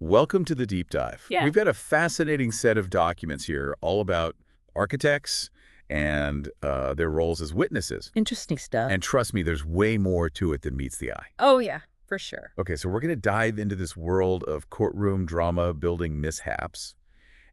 Welcome to the deep dive. Yeah. We've got a fascinating set of documents here all about architects and their roles as witnesses. Interesting stuff. And trust me, there's way more to it than meets the eye. Oh, yeah, for sure. Okay, so we're going to dive into this world of courtroom drama building mishaps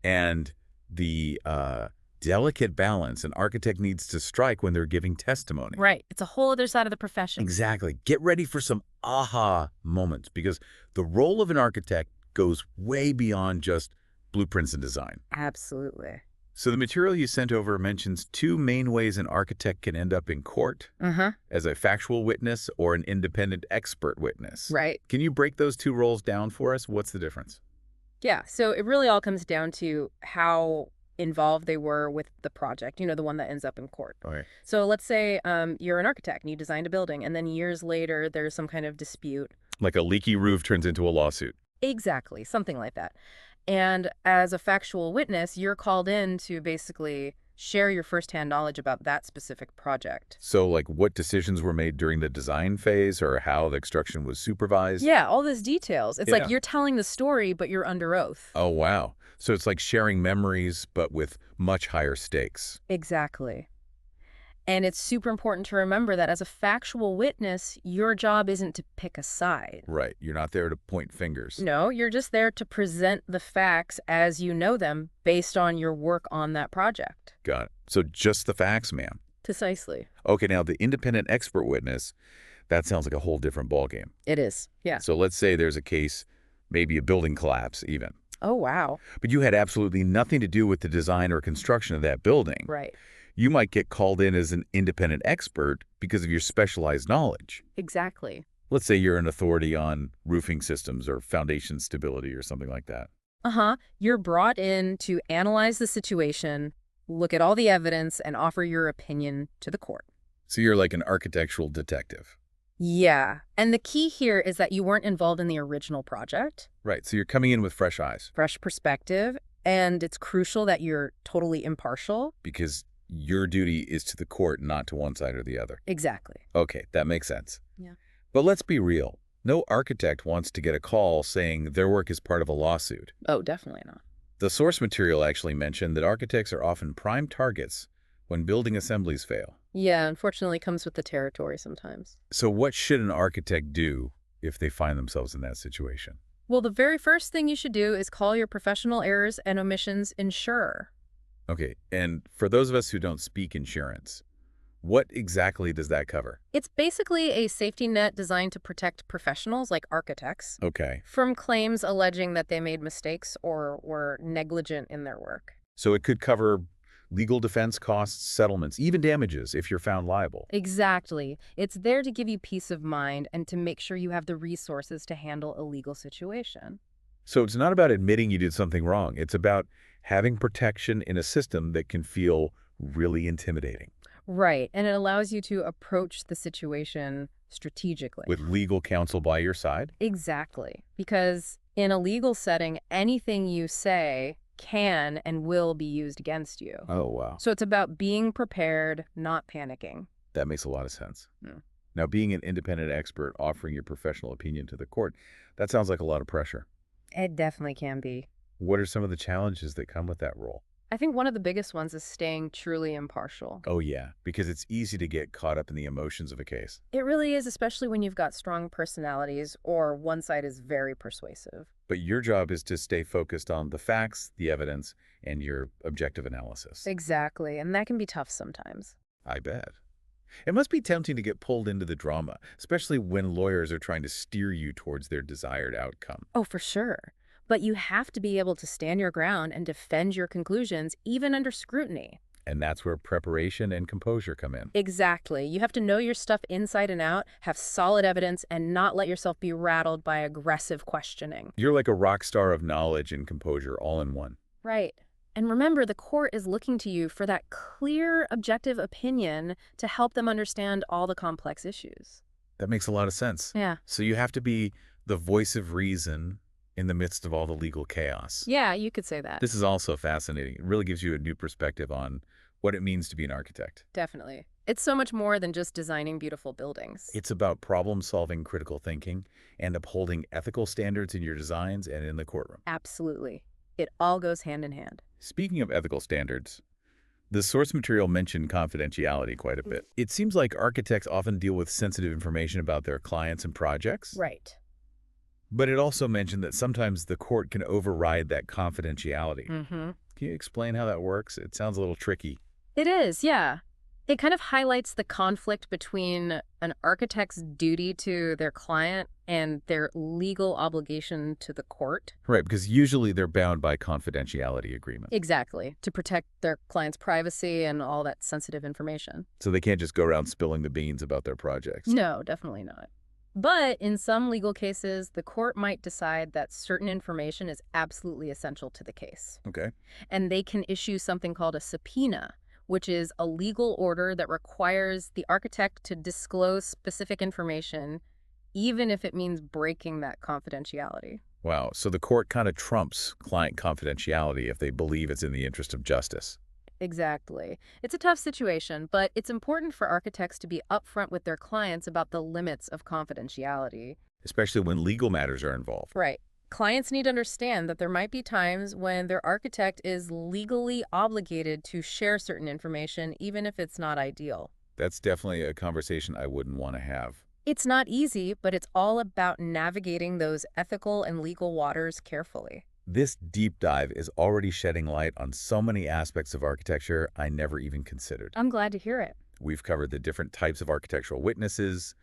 and the delicate balance an architect needs to strike when they're giving testimony. Right. It's a whole other side of the profession. Exactly. Get ready for some aha moments because the role of an architect goes way beyond just blueprints and design. Absolutely. So the material you sent over mentions two main ways an architect can end up in court, as a factual witness or an independent expert witness. Right. Can you break those two roles down for us? What's the difference? Yeah. So it really all comes down to how involved they were with the project, the one that ends up in court. Okay. So let's say you're an architect and you designed a building, and then years later there's some kind of dispute. Like a leaky roof turns into a lawsuit. Exactly. Something like that. And as a factual witness, you're called in to basically share your firsthand knowledge about that specific project. So like what decisions were made during the design phase or how the construction was supervised? Yeah, all those details. It's Yeah. like you're telling the story, but you're under oath. Oh, wow. So it's like sharing memories, but with much higher stakes. Exactly. And it's super important to remember that as a factual witness, your job isn't to pick a side. Right. You're not there to point fingers. No, you're just there to present the facts as you know them based on your work on that project. Got it. So just the facts, ma'am. Precisely. Okay, now the independent expert witness, that sounds like a whole different ballgame. It is. Yeah. So let's say there's a case, maybe a building collapse even, Oh, wow. but you had absolutely nothing to do with the design or construction of that building. Right. You might get called in as an independent expert because of your specialized knowledge. Exactly. Let's say you're an authority on roofing systems or foundation stability or something like that. You're brought in to analyze the situation, look at all the evidence, and offer your opinion to the court. So you're like an architectural detective. Yeah. And the key here is that you weren't involved in the original project. Right, so you're coming in with fresh eyes Fresh perspective. And it's crucial that you're totally impartial. because your duty is to the court, not to one side or the other. Exactly. Okay, that makes sense. Yeah. But let's be real. No architect wants to get a call saying their work is part of a lawsuit. Oh, definitely not. The source material actually mentioned that architects are often prime targets when building assemblies fail. Yeah, unfortunately comes with the territory sometimes. So what should an architect do if they find themselves in that situation? Well, the very first thing you should do is call your professional errors and omissions insurer. Okay, and for those of us who don't speak insurance, what exactly does that cover? It's basically a safety net designed to protect professionals like architects Okay, from claims alleging that they made mistakes or were negligent in their work. so it could cover legal defense costs, settlements, even damages if you're found liable. Exactly. It's there to give you peace of mind and to make sure you have the resources to handle a legal situation. So it's not about admitting you did something wrong. It's about having protection in a system that can feel really intimidating. Right. And it allows you to approach the situation strategically. With legal counsel by your side? Exactly. Because in a legal setting, anything you say can and will be used against you. Oh, wow. So it's about being prepared, not panicking. That makes a lot of sense. Yeah. Now, being an independent expert offering your professional opinion to the court, that sounds like a lot of pressure. It definitely can be. What are some of the challenges that come with that role? I think one of the biggest ones is staying truly impartial. Oh, yeah, because it's easy to get caught up in the emotions of a case. It really is, especially when you've got strong personalities or one side is very persuasive. But your job is to stay focused on the facts, the evidence, and your objective analysis. Exactly, and that can be tough sometimes. I bet. It must be tempting to get pulled into the drama, especially when lawyers are trying to steer you towards their desired outcome. Oh, for sure. But you have to be able to stand your ground and defend your conclusions, even under scrutiny. And that's where preparation and composure come in. Exactly. You have to know your stuff inside and out, have solid evidence, and not let yourself be rattled by aggressive questioning. You're like a rock star of knowledge and composure all in one. Right. And remember, the court is looking to you for that clear, objective opinion to help them understand all the complex issues. That makes a lot of sense. Yeah. So you have to be the voice of reason in the midst of all the legal chaos. Yeah, you could say that. This is also fascinating. It really gives you a new perspective on what it means to be an architect. Definitely. It's so much more than just designing beautiful buildings. It's about problem-solving critical thinking and upholding ethical standards in your designs and in the courtroom. Absolutely. It all goes hand in hand. Speaking of ethical standards, the source material mentioned confidentiality quite a bit. It seems like architects often deal with sensitive information about their clients and projects, Right. but it also mentioned that sometimes the court can override that confidentiality. Mm-hmm. Can you explain how that works? It sounds a little tricky. It is, yeah. It kind of highlights the conflict between an architect's duty to their client and their legal obligation to the court. Right, because usually they're bound by confidentiality agreements. Exactly, to protect their client's privacy and all that sensitive information. So they can't just go around spilling the beans about their projects. No, definitely not. But in some legal cases, the court might decide that certain information is absolutely essential to the case. Okay. And they can issue something called a subpoena, which is a legal order that requires the architect to disclose specific information, even if it means breaking that confidentiality. Wow, so the court kind of trumps client confidentiality if they believe it's in the interest of justice. Exactly. It's a tough situation, but it's important for architects to be upfront with their clients about the limits of confidentiality. Especially when legal matters are involved. Right. Clients need to understand that there might be times when their architect is legally obligated to share certain information, even if it's not ideal. That's definitely a conversation I wouldn't want to have. It's not easy, but it's all about navigating those ethical and legal waters carefully. This deep dive is already shedding light on so many aspects of architecture I never even considered. I'm glad to hear it. We've covered the different types of architectural witnesses,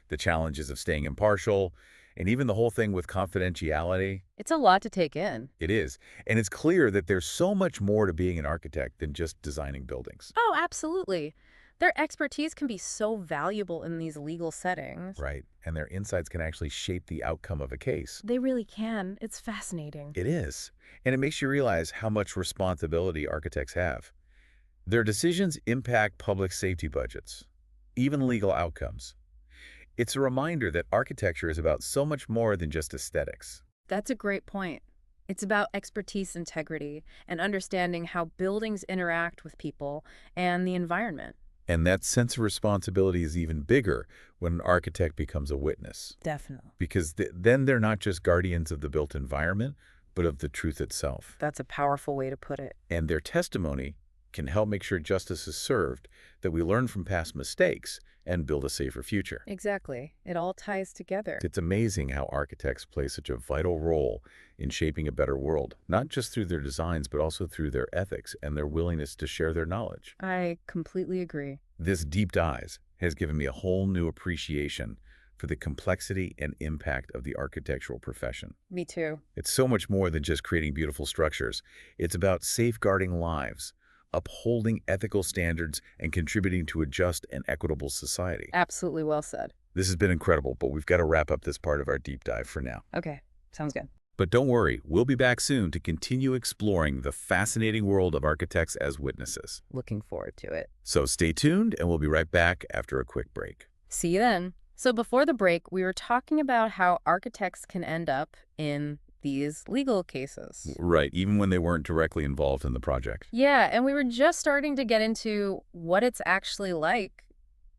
the challenges of staying impartial, and even the whole thing with confidentiality. It's a lot to take in. It is. And it's clear that there's so much more to being an architect than just designing buildings. Oh, absolutely. Their expertise can be so valuable in these legal settings. Right. And their insights can actually shape the outcome of a case. They really can. It's fascinating. It is. And it makes you realize how much responsibility architects have. Their decisions impact public safety budgets, even legal outcomes. It's a reminder that architecture is about so much more than just aesthetics. That's a great point. It's about expertise, integrity, and understanding how buildings interact with people and the environment. And that sense of responsibility is even bigger when an architect becomes a witness. Definitely. Because then they're not just guardians of the built environment, but of the truth itself. That's a powerful way to put it. And their testimony can help make sure justice is served, that we learn from past mistakes and build a safer future. Exactly. It all ties together. It's amazing how architects play such a vital role in shaping a better world, not just through their designs, but also through their ethics and their willingness to share their knowledge. I completely agree. This deep dive has given me a whole new appreciation for the complexity and impact of the architectural profession. Me too. It's so much more than just creating beautiful structures. It's about safeguarding lives, upholding ethical standards, and contributing to a just and equitable society. Absolutely well said. This has been incredible, but we've got to wrap up this part of our deep dive for now. Okay. Sounds good. But don't worry, we'll be back soon to continue exploring the fascinating world of architects as witnesses. Looking forward to it. So stay tuned, and we'll be right back after a quick break. See you then. So before the break, we were talking about how architects can end up in these legal cases. Right, even when they weren't directly involved in the project. Yeah, and we were just starting to get into what it's actually like,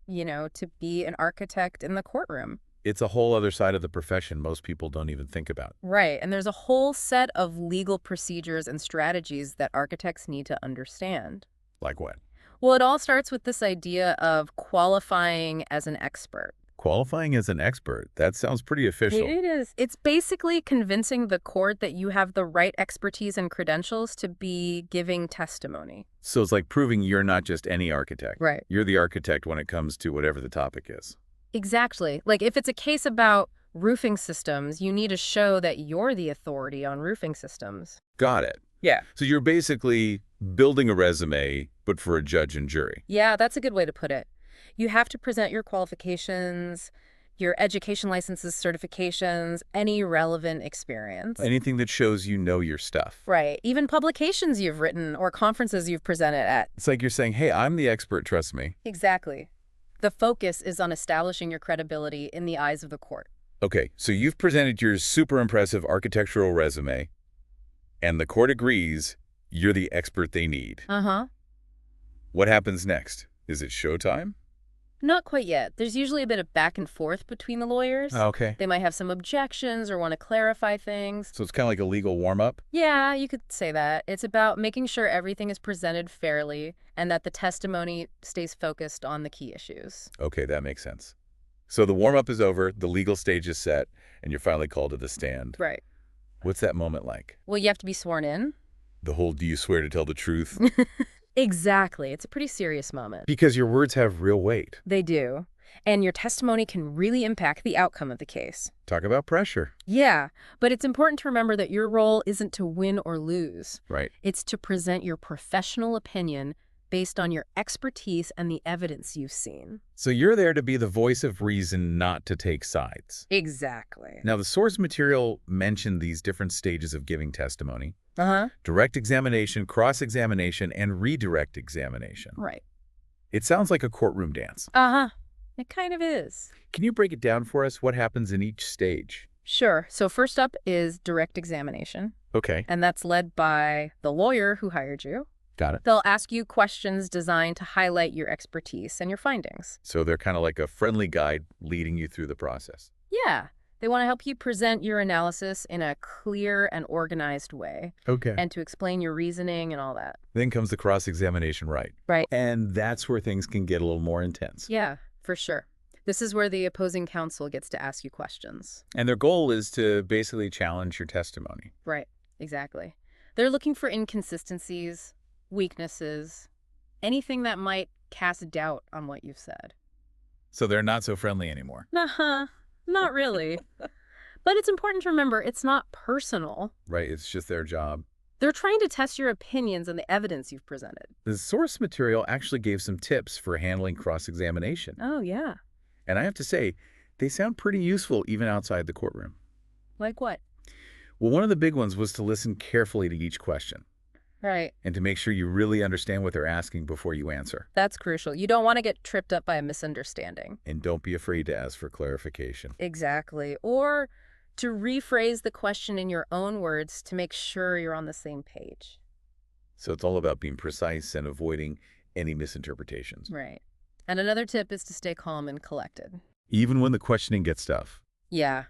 to be an architect in the courtroom. It's a whole other side of the profession most people don't even think about. Right, and there's a whole set of legal procedures and strategies that architects need to understand. Like what? Well, it all starts with this idea of qualifying as an expert. Qualifying as an expert, that sounds pretty official. It is. It's basically convincing the court that you have the right expertise and credentials to be giving testimony. So it's like proving you're not just any architect. Right. You're the architect when it comes to whatever the topic is. Exactly. Like if it's a case about roofing systems, you need to show that you're the authority on roofing systems. Got it. Yeah. So you're basically building a resume, but for a judge and jury. Yeah, that's a good way to put it. You have to present your qualifications, your education licenses, certifications, any relevant experience. Anything that shows you know your stuff. Right. Even publications you've written or conferences you've presented at. It's like you're saying, hey, I'm the expert, trust me. Exactly. The focus is on establishing your credibility in the eyes of the court. Okay, so you've presented your super impressive architectural resume, and the court agrees you're the expert they need. Uh-huh. What happens next? Is it showtime? Not quite yet. There's usually a bit of back and forth between the lawyers. Okay. They might have some objections or want to clarify things. So it's kind of like a legal warm-up? Yeah, you could say that. It's about making sure everything is presented fairly and that the testimony stays focused on the key issues. Okay, that makes sense. So the warm-up is over, the legal stage is set, and you're finally called to the stand. Right. What's that moment like? Well, you have to be sworn in. The whole "do you swear to tell the truth?" Exactly. It's a pretty serious moment. Because your words have real weight. They do. And your testimony can really impact the outcome of the case. Talk about pressure. Yeah, but it's important to remember that your role isn't to win or lose. Right. It's to present your professional opinion based on your expertise and the evidence you've seen. So you're there to be the voice of reason, not to take sides. Exactly. Now, the source material mentioned these different stages of giving testimony: Uh-huh. direct examination, cross-examination, and redirect examination. Right. It sounds like a courtroom dance. Uh-huh. It kind of is. Can you break it down for us? What happens in each stage? Sure. So first up is direct examination, Okay, and that's led by the lawyer who hired you. got it. They'll ask you questions designed to highlight your expertise and your findings. So they're kind of like a friendly guide leading you through the process. Yeah, they want to help you present your analysis in a clear and organized way Okay. and to explain your reasoning and all that. Then comes the cross-examination, right? Right. And that's where things can get a little more intense. Yeah, for sure. This is where the opposing counsel gets to ask you questions. And their goal is to basically challenge your testimony. Right, exactly. They're looking for inconsistencies, weaknesses, anything that might cast doubt on what you've said. So they're not so friendly anymore. Nah, not really. But it's important to remember it's not personal. Right, it's just their job. They're trying to test your opinions and the evidence you've presented. The source material actually gave some tips for handling cross-examination. Oh, yeah. And I have to say, they sound pretty useful even outside the courtroom. Like what? Well, one of the big ones was to listen carefully to each question Right. and to make sure you really understand what they're asking before you answer. That's crucial. You don't want to get tripped up by a misunderstanding. And don't be afraid to ask for clarification. Exactly. Or to rephrase the question in your own words to make sure you're on the same page. So it's all about being precise and avoiding any misinterpretations. Right. And another tip is to stay calm and collected. Even when the questioning gets tough. Yeah.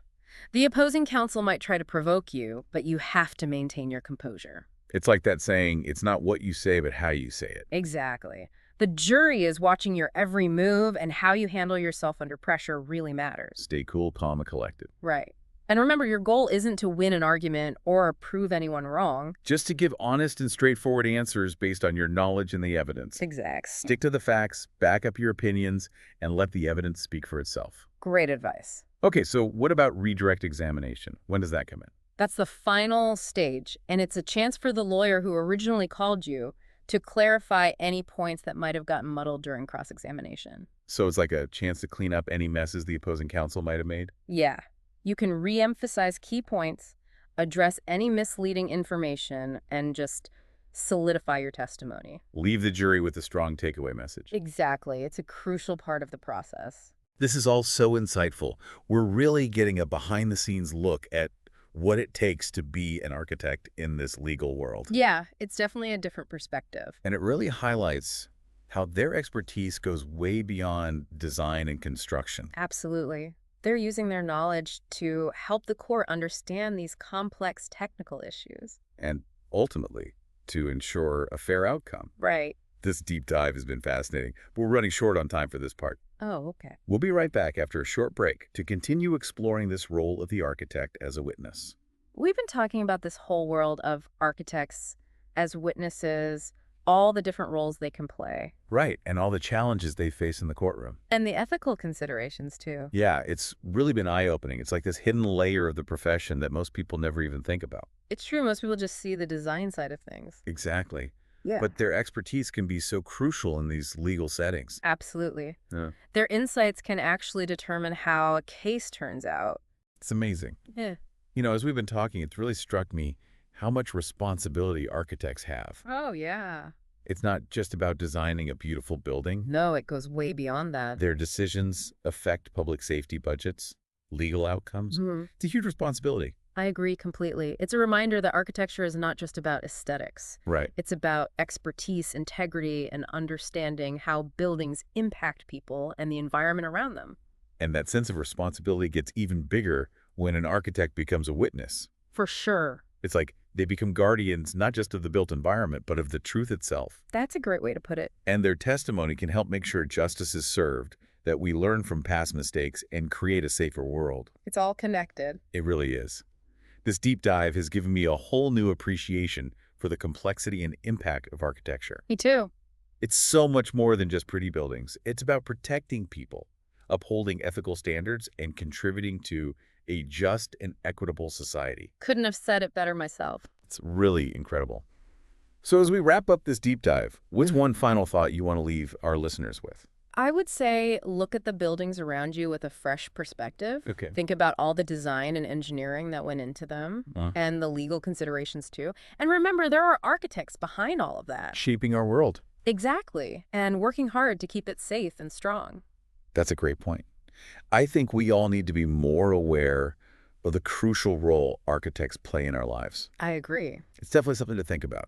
The opposing counsel might try to provoke you, but you have to maintain your composure. It's like that saying, it's not what you say, but how you say it. Exactly. The jury is watching your every move, and how you handle yourself under pressure really matters. Stay cool, calm, and collected. Right. And remember, your goal isn't to win an argument or prove anyone wrong. Just to give honest and straightforward answers based on your knowledge and the evidence. Exact. Stick to the facts, back up your opinions, and let the evidence speak for itself. Great advice. Okay, so what about redirect examination? When does that come in? That's the final stage, and it's a chance for the lawyer who originally called you to clarify any points that might have gotten muddled during cross-examination. So it's like a chance to clean up any messes the opposing counsel might have made? Yeah. You can re-emphasize key points, address any misleading information, and just solidify your testimony. Leave the jury with a strong takeaway message. Exactly. It's a crucial part of the process. This is all so insightful. We're really getting a behind-the-scenes look at what it takes to be an architect in this legal world. Yeah, it's definitely a different perspective. And it really highlights how their expertise goes way beyond design and construction. Absolutely. They're using their knowledge to help the court understand these complex technical issues. And ultimately, to ensure a fair outcome. Right. This deep dive has been fascinating, but we're running short on time for this part. Oh, okay. We'll be right back after a short break to continue exploring this role of the architect as a witness. We've been talking about this whole world of architects as witnesses, all the different roles they can play. Right, and all the challenges they face in the courtroom. And the ethical considerations, too. Yeah, it's really been eye-opening. It's like this hidden layer of the profession that most people never even think about. It's true. Most people just see the design side of things. Exactly. Yeah. But their expertise can be so crucial in these legal settings. Absolutely. Yeah. Their insights can actually determine how a case turns out. It's amazing. Yeah. You know, as we've been talking, it's really struck me how much responsibility architects have. Oh, yeah. It's not just about designing a beautiful building. No, it goes way beyond that. Their decisions affect public safety budgets, legal outcomes. It's a huge responsibility. I agree completely. It's a reminder that architecture is not just about aesthetics. Right. It's about expertise, integrity, and understanding how buildings impact people and the environment around them. And that sense of responsibility gets even bigger when an architect becomes a witness. For sure. It's like they become guardians not just of the built environment, but of the truth itself. That's a great way to put it. And their testimony can help make sure justice is served, that we learn from past mistakes and create a safer world. It's all connected. It really is. This deep dive has given me a whole new appreciation for the complexity and impact of architecture. Me too. It's so much more than just pretty buildings. It's about protecting people, upholding ethical standards, and contributing to a just and equitable society. Couldn't have said it better myself. It's really incredible. So as we wrap up this deep dive, what's one final thought you want to leave our listeners with? I would say look at the buildings around you with a fresh perspective. Okay. Think about all the design and engineering that went into them and the legal considerations too. And remember, there are architects behind all of that. Shaping our world. Exactly. And working hard to keep it safe and strong. That's a great point. I think we all need to be more aware of the crucial role architects play in our lives. I agree. It's definitely something to think about.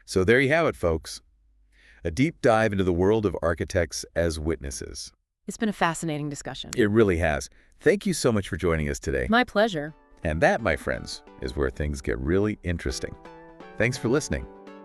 So there you have it, folks. A deep dive into the world of architects as witnesses. It's been a fascinating discussion. It really has. Thank you so much for joining us today. My pleasure. And that, my friends, is where things get really interesting. Thanks for listening.